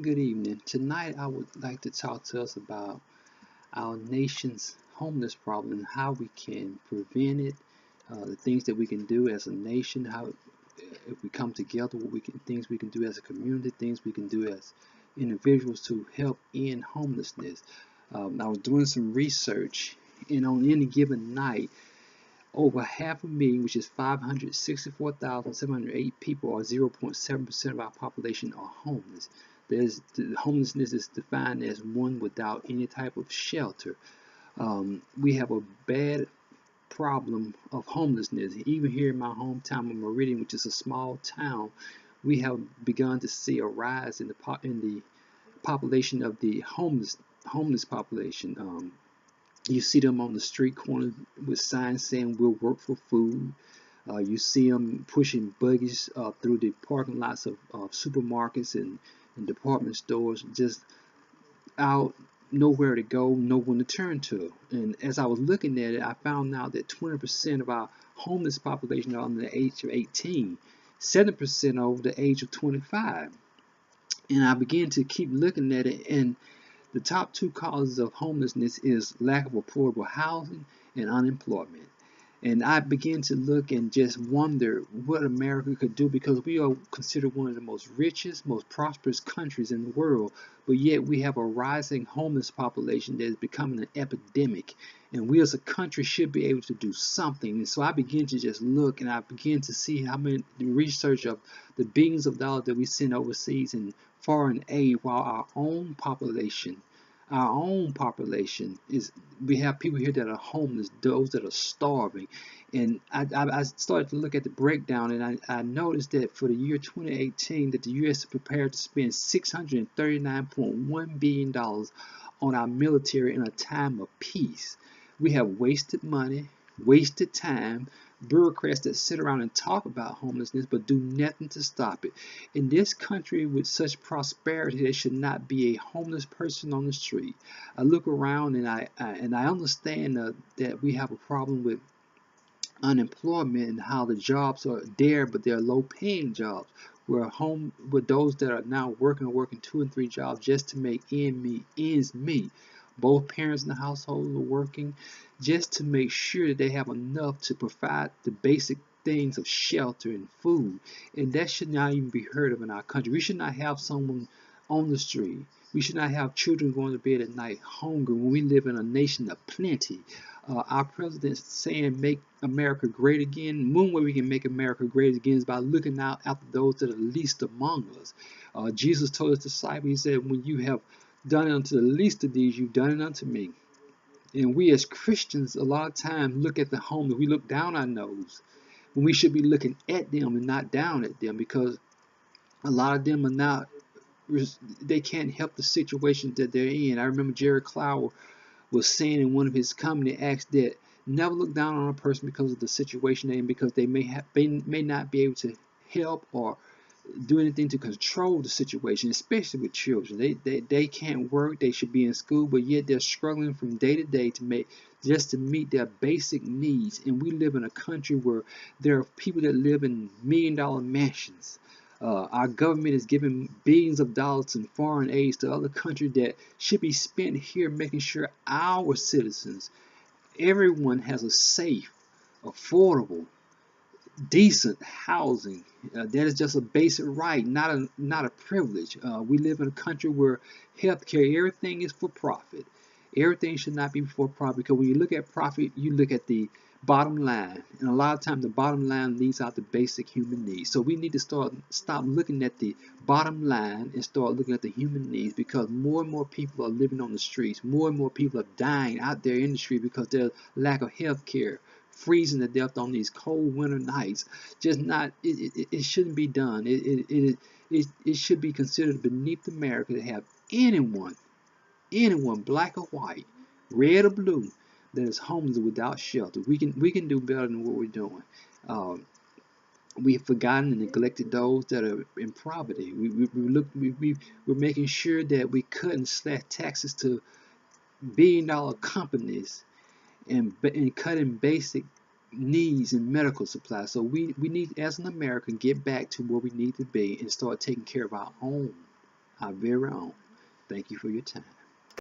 Good evening. Tonight, I would like to talk to us about our nation's homeless problem and how we can prevent it, the things that we can do as a nation, how if we come together, things we can do as a community, things we can do as individuals to help end homelessness. I was doing some research, and on any given night, over half a million, which is 564,708 people, or 0.7% of our population, are homeless. Homelessness is defined as one without any type of shelter. We have a bad problem of homelessness. Even here in my hometown of Meridian, which is a small town, we have begun to see a rise in the population of the homeless population. You see them on the street corner with signs saying "We'll work for food." You see them pushing buggies through the parking lots of supermarkets and department stores, just out, nowhere to go, no one to turn to. And as I was looking at it, I found out that 20% of our homeless population are under the age of 18, 7% over the age of 25. And I began to keep looking at it, and the top two causes of homelessness is lack of affordable housing and unemployment. And I began to look and just wonder what America could do, because we are considered one of the most richest, most prosperous countries in the world, but yet we have a rising homeless population that is becoming an epidemic. And we as a country should be able to do something. And so I began to just look, and I began to see how many the research of the billions of dollars that we send overseas in foreign aid, while our own population is, we have people here that are homeless, those that are starving. And I started to look at the breakdown, and I noticed that for the year 2018 that the U.S. is prepared to spend $639.1 billion on our military in a time of peace. We have wasted money, wasted time, bureaucrats that sit around and talk about homelessness but do nothing to stop it. In this country with such prosperity, there should not be a homeless person on the street. I look around, and I understand that we have a problem with unemployment and how the jobs are there, but they're low paying jobs. We're home with those that are now working two and three jobs just to make ends meet. Both parents in the household are working just to make sure that they have enough to provide the basic things of shelter and food. And that should not even be heard of in our country. We should not have someone on the street. We should not have children going to bed at night hungry when we live in a nation of plenty. Our president saying "Make America Great Again." One way we can make America great again is by looking out after those that are least among us. Jesus told his disciples, he said, "When you have done it unto the least of these, you've done it unto me." And we as Christians, a lot of times, look at the homeless. We look down our nose when we should be looking at them and not down at them, because a lot of them are not, they can't help the situation that they're in. I remember Jerry Clower was saying in one of his comedy acts that never look down on a person because of the situation they're in, because they may not be able to help or do anything to control the situation, especially with children. They can't work, they should be in school, but yet they're struggling from day to day to meet their basic needs. And we live in a country where there are people that live in $1 million mansions. Our government is giving billions of dollars in foreign aid to other countries that should be spent here making sure our citizens, everyone, has a safe, affordable, decent housing. That is just a basic right, not a privilege. We live in a country where healthcare, everything is for profit. Everything should not be for profit, because when you look at profit, you look at the bottom line, and a lot of times the bottom line leaves out the basic human needs. So we need to stop looking at the bottom line and start looking at the human needs, because more and more people are living on the streets. More and more people are dying out there in the street because there's lack of health care, freezing to death on these cold winter nights. Just not, it shouldn't be done. It should be considered beneath America to have anyone, black or white, red or blue, that is homeless without shelter. We can do better than what we're doing. Um, we've forgotten and neglected those that are in poverty. We're making sure that we cut and slash taxes to billion-dollar companies, and cutting basic needs in medical supplies. So we need, as an American, get back to where we need to be and start taking care of our own. our very own. Thank you for your time.